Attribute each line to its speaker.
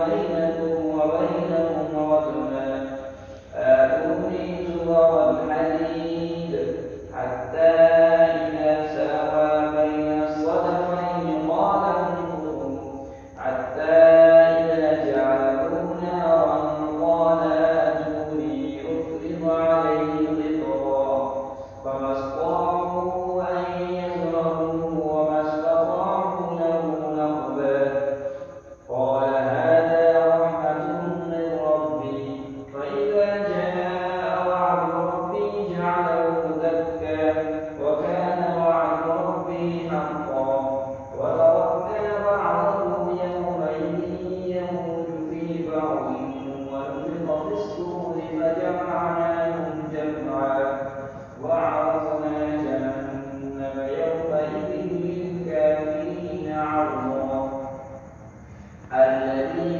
Speaker 1: بينكم وبينهم رجما آتوني زبر الحديد حتى إذا ساوى بين الصدفين قال انفخوا حتى إذا جعله نارا قال آتوني أفرغ عليه قطرا فما استطاعوا أن يزرعوه وما استطاعوا له نقبا قال هذا رحمة من ربي فإذا جاء وعد ربي جعله دكا وكان وعد ربي حقا وتركنا بعضهم يومئذ يموج في بعض ونفخ في الصور فجمعناهم جمعا وعرضنا جهنم يومئذ للكافرين عرضا الذين